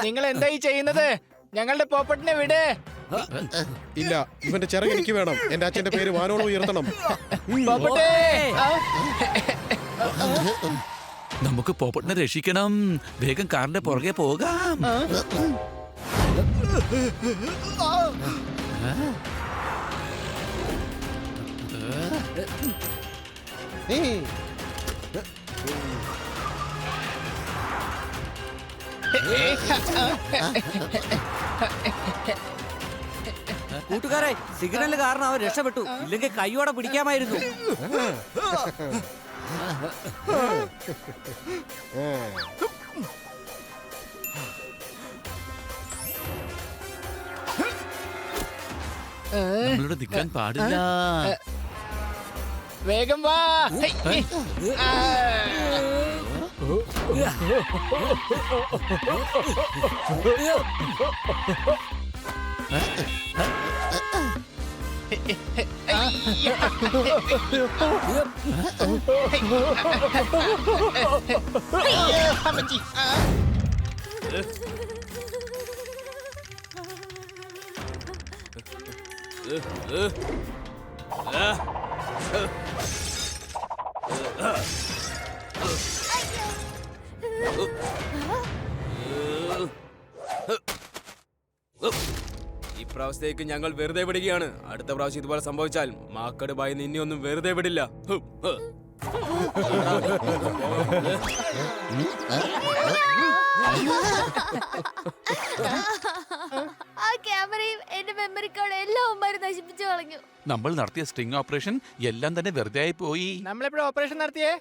നിങ്ങൾ എന്തായി ചെയ്യുന്നത്? ഞങ്ങളുടെ പോപ്പട്ടിനെ വിട്. ഇല്ല, ഇവന്റെ ചിറക് എനിക്ക് വേണം. എന്റെ അച്ഛന്റെ പേര് വാനോളം ഉയർത്തണം. പോപ്പട്ടേ, നമുക്ക് പോപ്പട്ടിനെ രക്ഷിക്കണം. വേഗം കാറിന്റെ പുറകെ പോകാം. കൂട്ടുകാരെ, സിഗ്നൽ കാരണം അവൻ രക്ഷപ്പെട്ടു. ഇല്ലെങ്കിൽ കൈയോടെ പിടിക്കാമായിരുന്നു. നമ്മളിവിടെ നിൽക്കാൻ പാടില്ല. വേഗം വാ. ഇപ്രാവശ്യത്തേക്ക് ഞങ്ങൾ വെറുതെ വിടുകയാണ്. അടുത്ത പ്രാവശ്യം ഇതുപോലെ സംഭവിച്ചാൽ മാക്കട് ബായി നിന്നെ ഒന്നും വെറുതെ വിടില്ല. ആ ക്യാമറയും എന്റെ മെമ്മറി കാർഡ് എല്ലാം അവന്മാര് നശിപ്പിച്ചു കളഞ്ഞു. നമ്മൾ നടത്തിയ സ്ട്രിംഗ് ഓപ്പറേഷൻ എല്ലാം തന്നെ വെറുതെ ആയി പോയി. നമ്മളെപ്പോഴും ഓപ്പറേഷൻ നടത്തിയേ?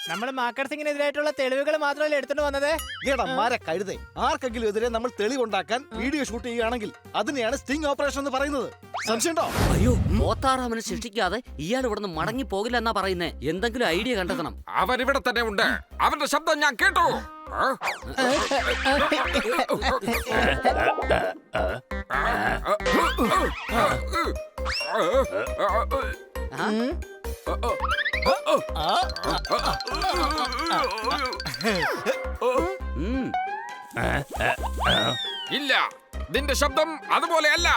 നമ്മൾ മാക്കർ സിംഗിനെതിരായിട്ടുള്ള തെളിവുകൾ മാത്രമല്ലേ എടുത്തോണ്ട് വന്നത്? കഴുതേ, ആർക്കെങ്കിലും എതിരെ നമ്മൾ തെളിവുണ്ടാക്കാൻ വീഡിയോ ഷൂട്ട് ചെയ്യുകയാണെങ്കിൽ അതിനെയാണ് സ്റ്റിംഗ് ഓപ്പറേഷൻ എന്ന് പറയുന്നത്. സംശയമുണ്ടോ? അയ്യോ, മോത്താറാമനെ സൃഷ്ടിക്കാതെ ഇയാൾ ഇവിടുന്ന് മടങ്ങി പോകില്ല എന്നാ പറയുന്നേ. എന്തെങ്കിലും ഐഡിയ കണ്ടെത്തണം. അവരിവിടെ തന്നെ ഉണ്ട്. അവന്റെ ശബ്ദം ഞാൻ കേട്ടു. ഇല്ല, നിന്റെ ശബ്ദം അതുപോലെയല്ല.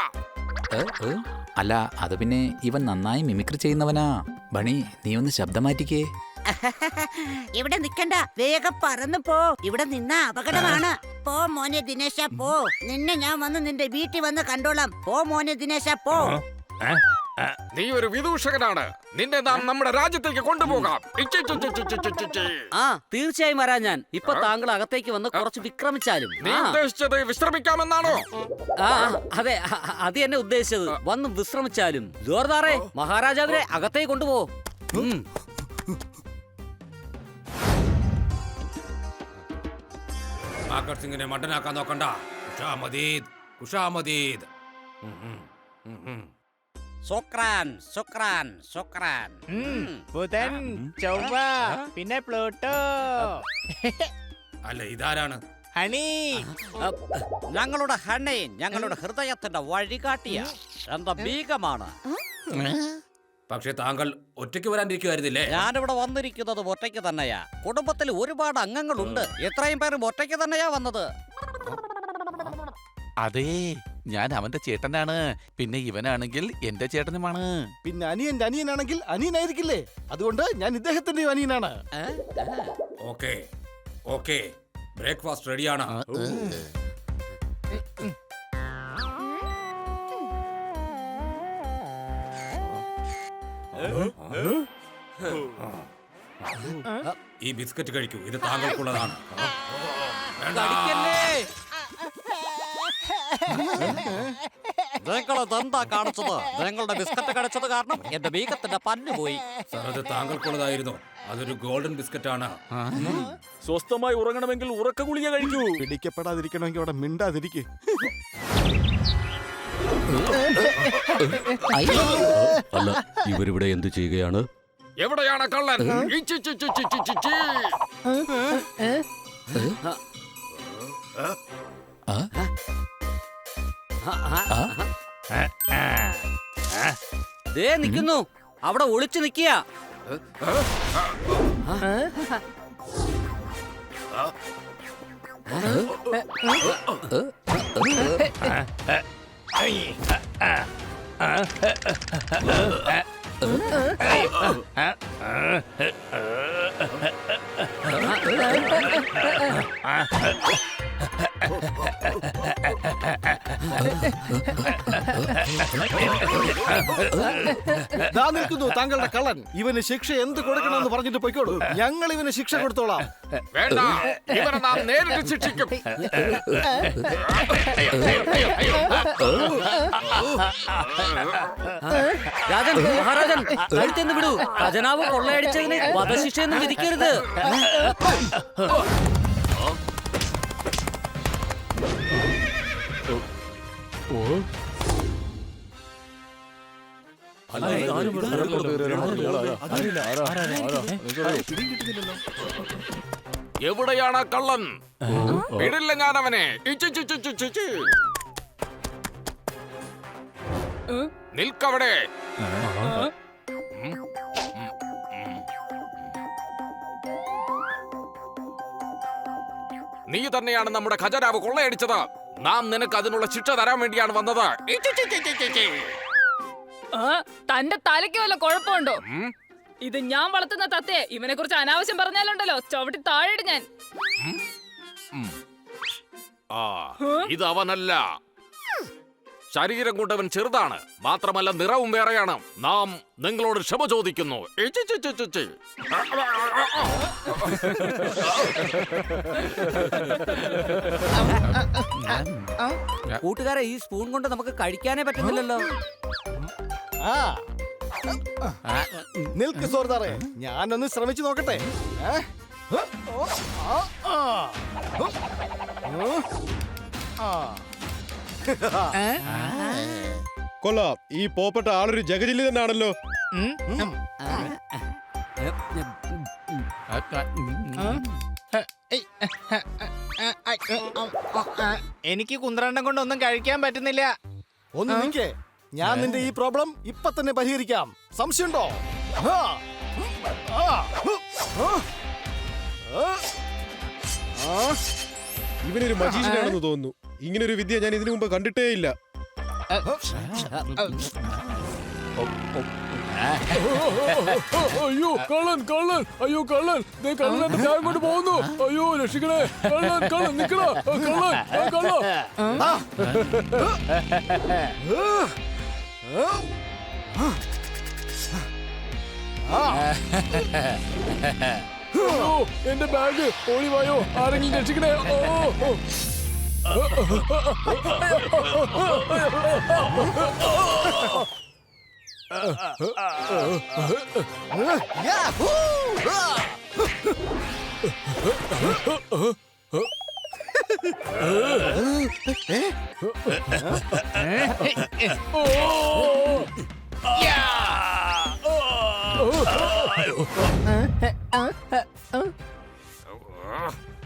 അല്ല, അത് പിന്നെ ഇവൻ നന്നായി മിമിക്രി ചെയ്യുന്നവനാ. ബണി, നീ ഒന്ന് ശബ്ദം മാറ്റിക്കേ. ഇവിടെ നിക്കണ്ട, വേഗം പറന്നു പോ. ഇവിടെ നിന്ന അപകടമാണ്. പോ മോനെ ദിനേശ, പോ. നിന്നെ ഞാൻ വന്ന് നിന്റെ വീട്ടിൽ വന്ന് കണ്ടോളാം. പോ മോനെ ദിനേശ, പോ. നീ ഒരു വിദൂഷകനാണ്. നിന്നെ നാം നമ്മുടെ രാജ്യത്തേക്ക് കൊണ്ടുപോകാം. ആ, തീർച്ചയായും വരാൻ ഞാൻ. ഇപ്പൊ താങ്കൾ അകത്തേക്ക് വന്ന് കുറച്ച് വിക്രമിച്ചാലും. നീ ഉദ്ദേശിച്ചത് വിശ്രമിക്കാമെന്നാണോ? ആ, അതെ, അത് എന്നെ ഉദ്ദേശിച്ചത്. വന്ന് വിശ്രമിച്ചാലും. ജോർദാറെ, മഹാരാജാവിനെ അകത്തേക്ക് കൊണ്ടുപോ. മാക്കർ സിംഗിനെ മണ്ടനാക്കാൻ നോക്കണ്ട. കുഷാമദീദ്. സോക്രാൻ, സോക്രാൻ, സോക്രാൻ. ബുധൻ, ചൊവ്വ, പിന്നെ പ്ലൂട്ടോ. അല്ല, ഇതാരാണ്? ഹണി. ഞങ്ങളുടെ ഹണി ഞങ്ങളുടെ ഹൃദയത്തിന്റെ വഴികാട്ടിയ എന്താ ബീഗമാണ്. പക്ഷെ താങ്കൾ ഒറ്റയ്ക്ക് വരാനിരിക്കുവായിരുന്നില്ലേ? ഞാനിവിടെ വന്നിരിക്കുന്നത് ഒറ്റയ്ക്ക് തന്നെയാ. കുടുംബത്തിൽ ഒരുപാട് അംഗങ്ങളുണ്ട്. എത്രയും പേരും ഒറ്റയ്ക്ക് തന്നെയാ വന്നത്. അതെ, ഞാൻ അവന്റെ ചേട്ടനാണ്. പിന്നെ ഇവനാണെങ്കിൽ എന്റെ ചേട്ടനുമാണ്. പിന്നെ അനിയന്റെ അനിയനാണെങ്കിൽ അനിയനായിരിക്കില്ലേ? അതുകൊണ്ട് ഞാൻ ഇദ്ദേഹത്തിന്റെ അനിയനാണ്. ഓക്കെ ഓക്കെ, ബ്രേക്ക്ഫാസ്റ്റ് റെഡിയാണ്. ഈ ബിസ്ക്കറ്റ് കഴിക്കൂ, ഇത് താങ്കൾക്കുള്ളതാണ്. എന്താ കാണിച്ചത്? നിങ്ങളുടെ ബിസ്ക്കറ്റ് കടിച്ചത് കാരണം എന്റെ ബീഗത്തിന്റെ പല്ല് പോയി. സാർ, അത് താങ്കൾക്കുള്ളതായിരുന്നു. അതൊരു ഗോൾഡൻ ബിസ്ക്കറ്റ് ആണ്. സ്വസ്ഥമായി ഉറങ്ങണമെങ്കിൽ ഉറക്ക ഗുളിക കഴിക്കൂ. പിടിക്കപ്പെടാതിരിക്കണമെങ്കിൽ അവിടെ മിണ്ടാതിരിക്കും. അല്ല, ഇവരിവിടെ എന്ത് ചെയ്യുകയാണ്? എവിടെയാണ് കള്ളൻ? ദേ നിൽക്കുന്നു, അവിടെ ഒളിച്ചു നിൽക്കുക. ദാ നിൽക്കുന്നു താങ്കളുടെ കള്ളൻ. ഇവന് ശിക്ഷ എന്ത് കൊടുക്കണമെന്ന് പറഞ്ഞിട്ട് പൊയ്ക്കോളൂ. ഞങ്ങൾ ഇവന് ശിക്ഷ കൊടുത്തോളാം. വേണ്ട, ഇവരെ നാം നേരിട്ട് ശിക്ഷിക്കും. രാജൻ, മഹാരാജൻ, കഴുത്തെന്ന് വിടൂ. ഖജനാവ് കൊള്ളയടിച്ചതിന് വധശിക്ഷയൊന്നും വിധിക്കരുത്. എവിടെയാണ് കള്ളൻ? വിടില്ല ഞാൻ അവനെ. നിൽക്കവിടെ. നീ തന്നെയാണ് നമ്മുടെ ഖജനാവ് കൊള്ളയടിച്ചത്. നാം നിനക്ക് അതിനുള്ള ശിക്ഷ തരാൻ വേണ്ടിയാണ് വന്നത്. തന്റെ തലയ്ക്ക് വല്ല കുഴപ്പമുണ്ടോ? ഇത് ഞാൻ വളർത്തുന്ന തത്തയെ ഇവനെ കുറിച്ച് അനാവശ്യം പറഞ്ഞാലുണ്ടല്ലോ ചവിട്ടി താഴെ ഞാൻ. ഇത് അവനല്ല. ശരീരം കൊണ്ടവൻ ചെറുതാണ്, മാത്രമല്ല നിറവും വേറെയാണ്. നാം നിങ്ങളോട് ക്ഷമ ചോദിക്കുന്നു. കൂട്ടുകാരെ, ഈ സ്പൂൺ കൊണ്ട് നമുക്ക് കഴിക്കാനേ പറ്റുന്നില്ലല്ലോ. നിൽക്ക് സോർദാറെ, ഞാനൊന്ന് ശ്രമിച്ചു നോക്കട്ടെ. കൊള്ളാം, ഈ പോപ്പെട്ട ആളൊരു ജഗജില്ലി തന്നെയാണല്ലോ. എനിക്ക് കുന്ത്രണ്ടം കൊണ്ട് ഒന്നും കഴിക്കാൻ പറ്റുന്നില്ല. ഒന്ന് നിൽക്കേ, ഞാൻ നിന്റെ ഈ പ്രോബ്ലം ഇപ്പൊ തന്നെ പരിഹരിക്കാം. സംശയമുണ്ടോ? ഇവനൊരു മജീഷ്യനാണെന്ന് തോന്നുന്നു. ഇങ്ങനൊരു വിദ്യ ഞാൻ ഇതിനു മുമ്പ് കണ്ടിട്ടേ ഇല്ല. അയ്യോ കള്ളൻ, കള്ളൻ, അയ്യോ കള്ളൻ, കള്ളൻ എന്റെ ബാഗ് കൊണ്ട് പോകുന്നു. അയ്യോ രക്ഷിക്കണേ, കള്ളൻ, കള്ളൻ, നിക്കണ, കള്ളൻ, കള്ളൻ. എന്റെ ബാഗ് ഓളിവായോ, ആരെങ്കിലും രക്ഷിക്കണേ.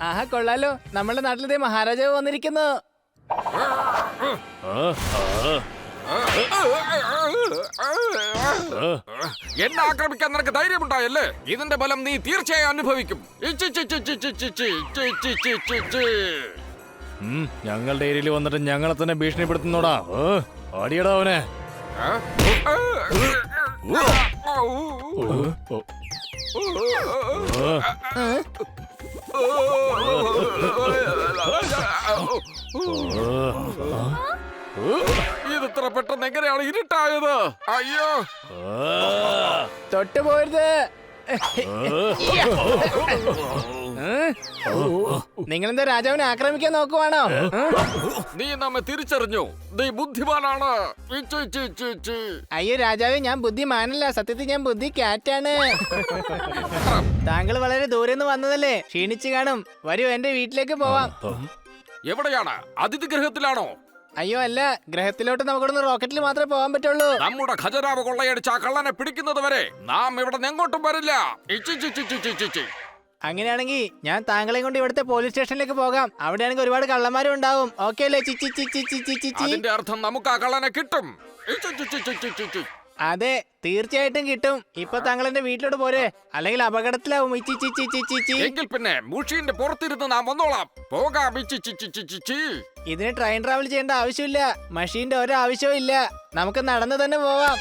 ആഹാ, കൊള്ളാലോ. നമ്മുടെ നാട്ടിലത്തെ മഹാരാജാവ് വന്നിരിക്കുന്നു. എന്നെ ആക്രമിക്കാൻ നിനക്ക് ധൈര്യമുണ്ടായല്ലേ? ഇതിന്റെ ഫലം നീ തീർച്ചയായും അനുഭവിക്കും. ഞങ്ങളുടെ ഏരിയയിൽ വന്നിട്ട് ഞങ്ങളെ തന്നെ ഭീഷണിപ്പെടുത്തുന്നോടാ. ഓടിയടാ അവനെ. ഇത് ഇത്ര പെട്ടെന്ന് എങ്ങനെയാണ് ഇരുട്ടായത്? അയ്യോ, തൊട്ടു പോരുത്. നിങ്ങളെന്താ രാജാവിനെ ആക്രമിക്കാൻ നോക്കുവാണോ? നീ നമ്മെ തിരിച്ചറിഞ്ഞു. നീ ബുദ്ധിമാനാണ്. അയ്യോ രാജാവേ, ഞാൻ ബുദ്ധിമാനല്ല. സത്യത്തിൽ ഞാൻ ബുദ്ധി കാറ്റാണ്. താങ്കൾ വളരെ ദൂരെ നിന്ന് വന്നതല്ലേ, ക്ഷീണിച്ചു കാണും. വരൂ, എന്റെ വീട്ടിലേക്ക് പോവാം. എവിടെയാണ്? അതിഥി ഗൃഹത്തിലാണോ? അയ്യോ അല്ല, ഗ്രഹത്തിലോട്ട് നമുക്കൊന്ന് റോക്കറ്റിൽ മാത്രമേ പോകാൻ പറ്റുള്ളൂ. നമ്മുടെ ഖജനാവ് കൊള്ളയടിച്ച ആ കള്ളനെ പിടിക്കുന്നത് വരെ നാം ഇവിടെ എങ്ങോട്ടും വരില്ല. അങ്ങനെയാണെങ്കിൽ ഞാൻ താങ്കളെ കൊണ്ട് ഇവിടുത്തെ പോലീസ് സ്റ്റേഷനിലേക്ക് പോകാം. അവിടെയാണെങ്കിൽ ഒരുപാട് കള്ളന്മാരും ഉണ്ടാവും. ഓക്കെ അല്ലേ? അതിന്റെ അർത്ഥം നമുക്ക് ആ കള്ളനെ കിട്ടും. അതെ, തീർച്ചയായിട്ടും കിട്ടും. ഇപ്പൊ താങ്കൾ എന്റെ വീട്ടിലോട്ട് പോരെ, അല്ലെങ്കിൽ അപകടത്തിലാവും. ഇച്ചി ചി ചി ചി ചി ചി. എങ്കിൽ പിന്നെ മുഷീന്റെ പുറത്തിരുന്ന് നാം വന്നോളാം. പോകാം. ഇതിന് ട്രെയിൻ ട്രാവൽ ചെയ്യേണ്ട ആവശ്യമില്ല. മഷീന്റെ ഒരു ആവശ്യവും ഇല്ല. നമുക്ക് നടന്നു തന്നെ പോവാം.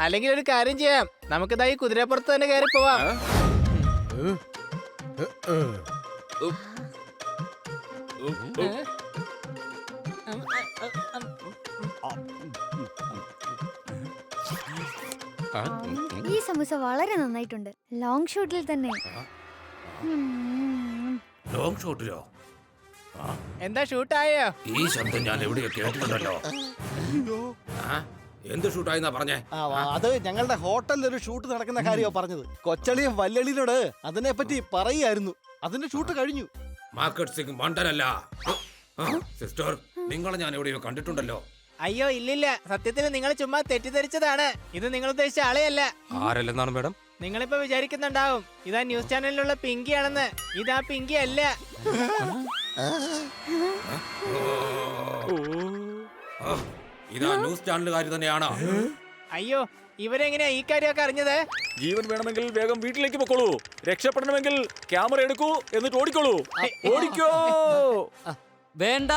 അല്ലെങ്കിൽ ഒരു കാര്യം ചെയ്യാം, നമുക്കിതാ ഈ കുതിരപ്പുറത്ത് തന്നെ കയറി പോവാം. ഈ സമൂസ വളരെ നന്നായിട്ടുണ്ട്. ലോങ് ഷൂട്ടിൽ തന്നെ. ലോങ് ഷോട്ടിലോ? എന്താ ഷൂട്ടായോ? ഈ ശബ്ദം ഞാൻ എവിടെയോ കേട്ടിട്ടുണ്ടല്ലോ. എന്ത് ഷൂട്ടായിന്നാ പറഞ്ഞേ? അത് ഞങ്ങളുടെ ഹോട്ടലിൽ ഒരു ഷൂട്ട് നടക്കുന്ന കാര്യമാണ് പറഞ്ഞത്. കൊച്ചളിയും വല്ലളിയിലോട് അതിനെ പറ്റി പറയായിരുന്നു. അതിന്റെ ഷൂട്ട് കഴിഞ്ഞു. മാർക്കറ്റ് സിംഗ് മണ്ടനല്ല. സിസ്റ്റർ, നിങ്ങളെ ഞാൻ എവിടെയോ കണ്ടിട്ടുണ്ടല്ലോ. അയ്യോ ഇല്ലില്ല, സത്യത്തിൽ നിങ്ങൾ ചുമ്മാ തെറ്റിദ്ധരിച്ചതാണ്. ഇത് നിങ്ങൾ ഉദ്ദേശിച്ച ആളെയല്ല. ആരല്ലെന്നാണ് മാഡം? നിങ്ങളിപ്പോ വിചാരിക്കുന്നുണ്ടാവും ഇതാ ന്യൂസ് ചാനലിലുള്ള പിങ്കിയാണെന്ന്. ഇതാ പിങ്കി അല്ല. ഇതാ ന്യൂസ് ചാനലുകാർ തന്നെയാണ്. അയ്യോ, ഇവരെങ്ങനെയാ ഈ കാര്യമൊക്കെ അറിഞ്ഞത്? ജീവൻ വേണമെങ്കിൽ വേഗം വീട്ടിലേക്ക് പൊക്കോളൂ. രക്ഷപ്പെടണമെങ്കിൽ ക്യാമറ എടുക്കൂ, എന്നിട്ട് ഓടിക്കോളൂ. ഓടിക്കോ. വേണ്ട,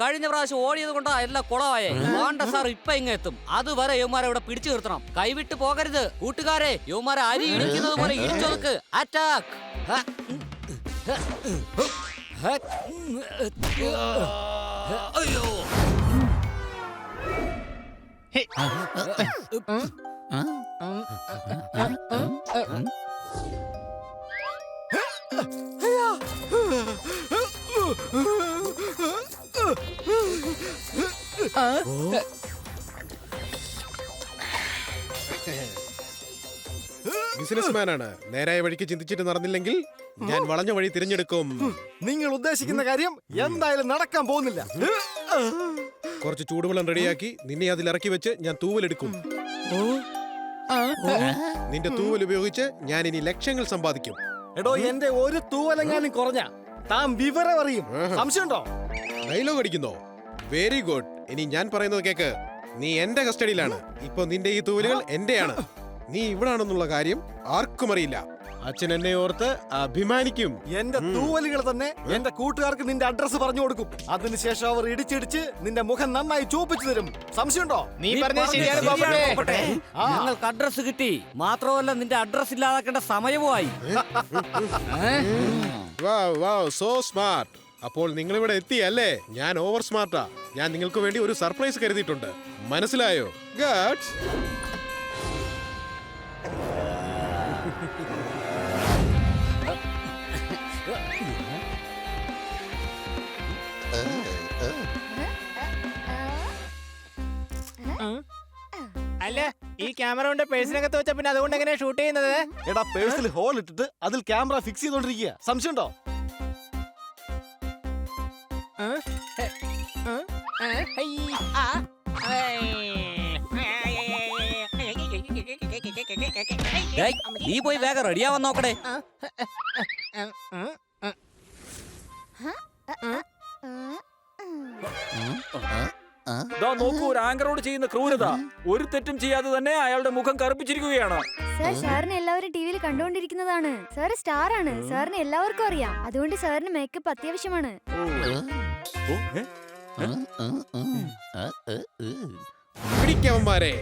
കഴിഞ്ഞ പ്രാവശ്യം ഓടിയത് കൊണ്ടാ എല്ലാം കുളമായേ. വേണ്ട സാർ, ഇപ്പൊ ഇങ്ങ എത്തും. അതുവരെ യൗമാരെ ഇവിടെ പിടിച്ചു നിർത്തണം. കൈവിട്ട് പോകരുത് കൂട്ടുകാരെ. യൗമാരെ അരി ഇടിക്കുന്നത് പോലെ ഇടിച്ചൊതുക്ക്. അറ്റാക്ക്. അയ്യോ. ബിസിനസ്മാനാണ്. നേരായ വഴിക്ക് ചിന്തിച്ചിട്ട് നടന്നില്ലെങ്കിൽ ഞാൻ വളഞ്ഞ വഴി തിരഞ്ഞെടുക്കും. നിങ്ങൾ ഉദ്ദേശിക്കുന്ന കാര്യം എന്തായാലും നടക്കാൻ പോകുന്നില്ല. കുറച്ച് ചൂടുവെള്ളം റെഡിയാക്കി നിന്നെ അതിൽ ഇറക്കി വെച്ച് ഞാൻ തൂവലെടുക്കും. നിന്റെ തൂവൽ ഉപയോഗിച്ച് ഞാൻ ഇനി ലക്ഷങ്ങൾ സമ്പാദിക്കും. എടോ, എന്റെ ഒരു തൂവലെങ്ങാനും കുറഞ്ഞ താൻ വിവരം അറിയും. സംശയമുണ്ടോ? ഡയലോഗ് അടിക്കുന്നോ? Very good. ഇനി ഞാൻ പറയുന്നത് കേക്ക്. നീ എന്റെ കസ്റ്റഡിയിലാണ്. ഇപ്പൊ നിന്റെ ഈ തൂവലുകൾ എന്റെയാണ്. നീ ഇവിടാണെന്നുള്ള കാര്യം ആർക്കും അറിയില്ല. അച്ഛൻ എന്നെ ഓർത്ത് അഭിമാനിക്കും. എന്റെ തൂവലുകൾ തന്നെ എന്റെ കൂട്ടുകാർക്ക് നിന്റെ അഡ്രസ് പറഞ്ഞു കൊടുക്കും. അതിനുശേഷം അവർ ഇടിച്ചിടിച്ച് നിന്റെ മുഖം നന്നായി ചോപ്പിച്ചു തരും. സംശയമുണ്ടോ? നീ പറഞ്ഞത് ശരിയാണ് പോപ്പട്ടെ. ഞങ്ങൾക്ക് അഡ്രസ് കിട്ടി. മാത്രമല്ല നിന്റെ അഡ്രസ് ഇല്ലാതാക്കേണ്ട സമയവുമായി. So smart. അപ്പോൾ നിങ്ങൾ ഇവിടെ എത്തിയല്ലേ? ഞാൻ ഓവർ സ്മാർട്ടാ. ഞാൻ നിങ്ങൾക്ക് വേണ്ടി ഒരു സർപ്രൈസ് കരുതിയിട്ടുണ്ട്. മനസ്സിലായോ? ഗഡ്സ്. അല്ല, ഈ ക്യാമറ കൊണ്ട് പേഴ്സിനകത്ത് വെച്ച പിന്നെ അതുകൊണ്ട് എങ്ങനെയാ ഷൂട്ട് ചെയ്യുന്നത്? എടാ, പേഴ്സിൽ ഹോൾ ഇട്ടിട്ട് അതിൽ ക്യാമറ ഫിക്സ് ചെയ്തോണ്ടിരിക്കുക. സംശയമുണ്ടോ? നീ പോയി വേഗം റെഡിയാവാൻ നോക്കടേ. നോക്കൂ, ഒരു ആങ്കറോട് ചെയ്യുന്ന ക്രൂരത. ഒരു തെറ്റും ചെയ്യാതെ തന്നെ അയാളുടെ മുഖം കറുപ്പിച്ചിരിക്കുകയാണ്. സാർ, സാറിനെ എല്ലാവരും ടിവിയിൽ കണ്ടുകൊണ്ടിരിക്കുന്നതാണ്. സാർ സ്റ്റാർ ആണ്. സാറിന് എല്ലാവർക്കും അറിയാം. അതുകൊണ്ട് സാറിന് മേക്കപ്പ് അത്യാവശ്യമാണ്. പിടിക്കവന്മാരെ.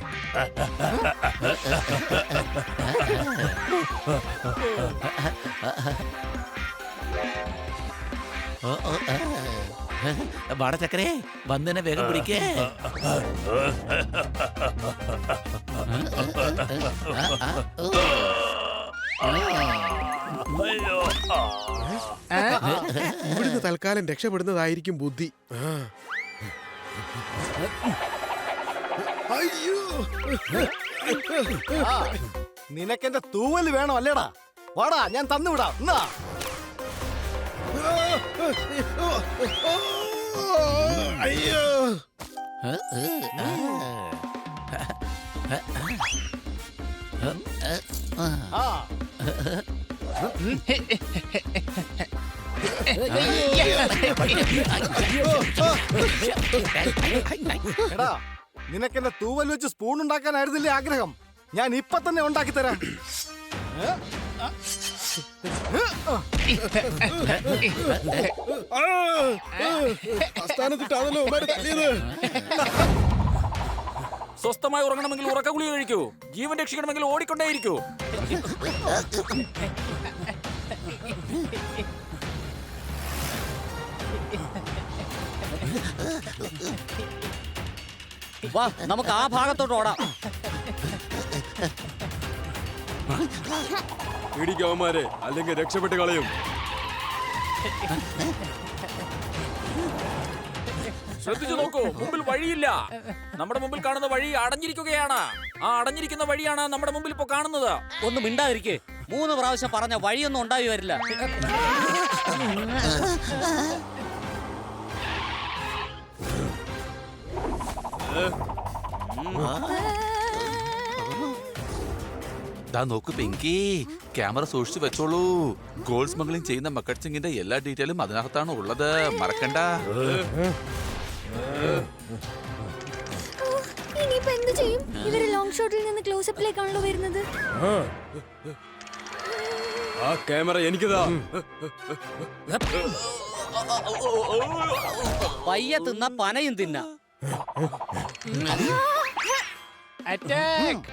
വാടച്ചക്കരെ, വന്നതിനെ വേഗം പിടിക്കേ. ഇവിടുന്ന് തൽക്കാലം രക്ഷപ്പെടുന്നതായിരിക്കും ബുദ്ധി. അയ്യോ, നിനക്കെന്റെ തൂവല് വേണോ അല്ലേടാ? വാടാ, ഞാൻ തന്നുവിടാം. എന്നാ അയ്യോ. എടാ, നിനക്കെന്നെ തൂവൽ വെച്ച് സ്പൂൺ ഉണ്ടാക്കാനായിരുന്നില്ലേ ആഗ്രഹം? ഞാൻ ഇപ്പൊ തന്നെ ഉണ്ടാക്കി തരാം. സ്ഥാനത്തിട്ടാണല്ലോ സ്വസ്ഥമായി ഉറങ്ങണമെങ്കിൽ ഉറക്ക ഗുളിക കഴിക്കൂ. ജീവൻ രക്ഷിക്കണമെങ്കിൽ ഓടിക്കൊണ്ടേയിരിക്കൂ. വാ നമുക്ക് ആ ഭാഗത്തോട്ട് ഓടാം. പിടിക്കവന്മാരെ, അല്ലെങ്കിൽ രക്ഷപ്പെട്ട് കളയും. ശ്രദ്ധിച്ചു നോക്കൂ, മുമ്പിൽ വഴിയില്ല. നമ്മുടെ മുമ്പിൽ കാണുന്ന വഴി അടഞ്ഞിരിക്കുകയാണ്. ആ അടഞ്ഞിരിക്കുന്ന വഴിയാണ് നമ്മുടെ മുമ്പിൽ ഇപ്പോ കാണുന്നത്. ഒന്ന് മിണ്ടാതിരിക്കേ. 3 പ്രാവശ്യം പറഞ്ഞ വഴിയൊന്നും ഉണ്ടായി വരില്ല. ദാ നോക്ക് പിങ്കി, ക്യാമറ സൂക്ഷിച്ചു വെച്ചോളൂ. ഗോൾഡ് സ്മഗ്ലിംഗ് ചെയ്യുന്ന മക്കട്ട് സിംഗിന്റെ എല്ലാ ഡീറ്റെയിലും അതിനകത്താണ് ഉള്ളത്, മറക്കണ്ട. ഇനിയിപ്പോ എന്ത് ചെയ്യും? ഇവര് ലോങ് ഷോട്ടിൽ നിന്ന് ക്ലോസപ്പിലേക്കാണല്ലോ വരുന്നത്. ആ ക്യാമറ എനിക്കതാ. പയ്യ തിന്ന പനയും തിന്ന. അറ്റാക്ക്!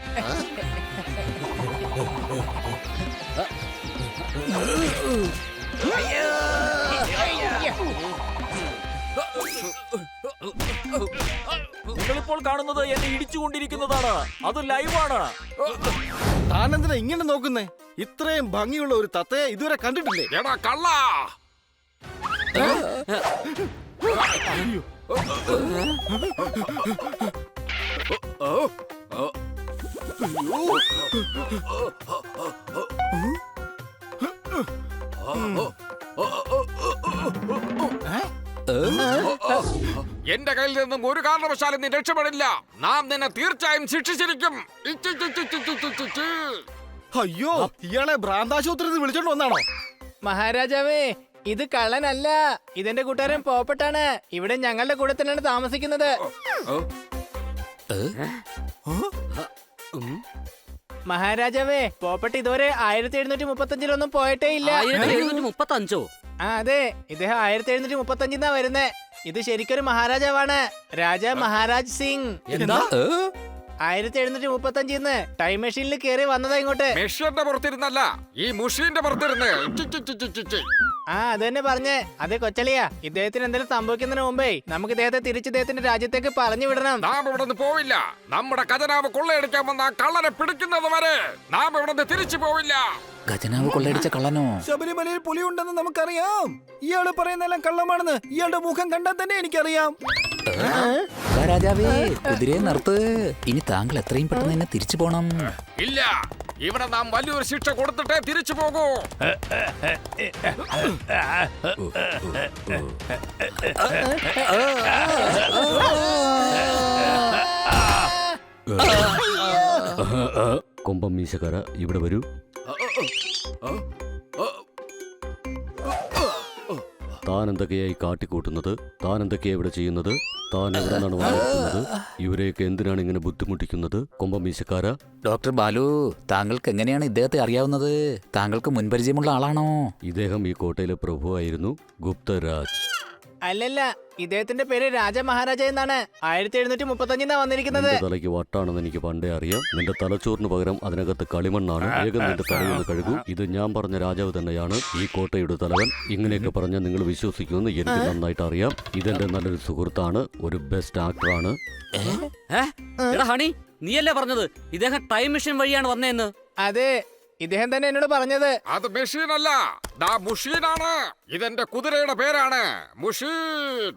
നിങ്ങളിപ്പോൾ കാണുന്നത് എന്നെ ഇടിച്ചുകൊണ്ടിരിക്കുന്നതാണ്. അത് ലൈവാണ്. താനെന്തിനാ ഇങ്ങനെ നോക്കുന്നേ? ഇത്രയും ഭംഗിയുള്ള ഒരു തത്തയെ ഇതുവരെ കണ്ടിട്ടില്ലേ? എടാ കള്ള, എന്റെ കയ്യിൽ നിന്നും ഒരു കാരണവശാലും നീ രക്ഷപ്പെടില്ല. നാം നിന്നെ തീർച്ചയായും ശിക്ഷിച്ചിരിക്കും. അയ്യോ, ഇയാളെ ഭ്രാന്താശുപത്രിയിൽ വിളിച്ചോണ്ട് വന്നാണോ? മഹാരാജാവേ, ഇത് കള്ളനല്ല. ഇതെന്റെ കൂട്ടുകാരൻ പോപ്പട്ടാണ്. ഇവിടെ ഞങ്ങളുടെ കൂടെ തന്നെയാണ് താമസിക്കുന്നത്. മഹാരാജാവേ, പോപ്പട്ട് ഇതുവരെ 1735 പോയിട്ടേ ഇല്ല. 1735? ആ അതെ, ഇദ്ദേഹം 1735 വരുന്നേ. ഇത് ശരിക്കൊരു മഹാരാജാവാണ്, രാജാ മഹാരാജ് സിംഗ്. 1735 ടൈം മെഷീനിൽ കയറി വന്നതാ ഇങ്ങോട്ട്. മെഷീന്റെ പുറത്തിരുന്നല്ല, ഈ മുഷീന്റെ പുറത്തിരുന്ന്. ആ അത് തന്നെ പറഞ്ഞേ. അതെ കൊച്ചളിയാ, ഇദ്ദേഹത്തിന് എന്തെങ്കിലും സംഭവിക്കുന്നതിന് മുമ്പേ നമുക്ക് ഇദ്ദേഹത്തെ തിരിച്ച് ഇദ്ദേഹത്തിന്റെ രാജ്യത്തേക്ക് പറഞ്ഞു വിടണം. നാം ഇവിടെ നിന്ന് പോവില്ല. നമ്മുടെ ഖജനാവ് കൊള്ളയടിക്കാൻ വന്ന ആ കള്ളനെ പിടിക്കുന്നത് വരെ നാം ഇവിടെ നിന്ന് തിരിച്ചു പോവില്ല. ഖജനാവ് കൊള്ളയടിച്ച കള്ളനോ? ശബരിമലയിൽ പുലിയുണ്ടെന്ന് നമുക്കറിയാം. ഇയാള് പറയുന്നെല്ലാം കള്ളമാണെന്ന് ഇയാളുടെ മുഖം കണ്ടാൽ തന്നെ എനിക്കറിയാം. രാജാവേ, കുതിരയെ നിർത്ത്. ഇനി താങ്കൾ എത്രയും പെട്ടെന്ന് തന്നെ തിരിച്ചു പോണം. ഇല്ല, ഇവിടെ നാം വലിയൊരു ശിക്ഷ കൊടുത്തിട്ടേ തിരിച്ചു പോകൂ. കൊമ്പം മീശക്കാര, ഇവിടെ വരൂ. താൻ എന്തൊക്കെയായി കാട്ടിക്കൂട്ടുന്നത്? താൻ എന്തൊക്കെയാ ഇവിടെ ചെയ്യുന്നത്? താൻ എവിടെ നിന്നാണ് വളർത്തുന്നത്? ഇവരെയൊക്കെ എന്തിനാണ് ഇങ്ങനെ ബുദ്ധിമുട്ടിക്കുന്നത്? കൊമ്പം മീശക്കാര. ഡോക്ടർ ബാലു, താങ്കൾക്ക് എങ്ങനെയാണ് ഇദ്ദേഹത്തെ അറിയാവുന്നത്? താങ്കൾക്ക് മുൻപരിചയമുള്ള ആളാണോ? ഇദ്ദേഹം ഈ കോട്ടയിലെ പ്രഭുവായിരുന്നു, ഗുപ്തരാജ്. അല്ലല്ല, ഇദ്ദേഹത്തിന്റെ പേര് രാജ മഹാരാജ എന്നാണ്. 1735 വന്നിരിക്കുന്നത്. നിന്റെ തലയ്ക്ക് വട്ടാണെന്ന് എനിക്ക് പണ്ടേ അറിയാം. നിന്റെ തലച്ചോറിന് പകരം അതിനകത്ത് കളിമണ്ണാണ്. വേഗം നിന്റെ തലയൊന്ന് കഴുകൂ. ഇത് ഞാൻ പറഞ്ഞ രാജാവ് തന്നെയാണ്, ഈ കോട്ടയുടെ തലവൻ. ഇങ്ങനെയൊക്കെ പറഞ്ഞാൽ നിങ്ങൾ വിശ്വസിക്കുമെന്ന് എനിക്ക് നന്നായിട്ട് അറിയാം. ഇതെന്റെ നല്ലൊരു സുഹൃത്താണ്, ഒരു ബെസ്റ്റ് ആക്ടറാണ്. എടാ ഹണി, നീയല്ലേ പറഞ്ഞത് ഇദ്ദേഹം ടൈം മെഷീൻ വഴിയാണ് വന്നേന്ന്? അതെ, ഇദ്ദേഹം തന്നെ എന്നോട് പറഞ്ഞത്. അത് മെഷീനല്ല, ദാ മുഷീനാണ്. ഇതെന്റെ കുതിരയുടെ പേരാണ്, മുഷീൻ.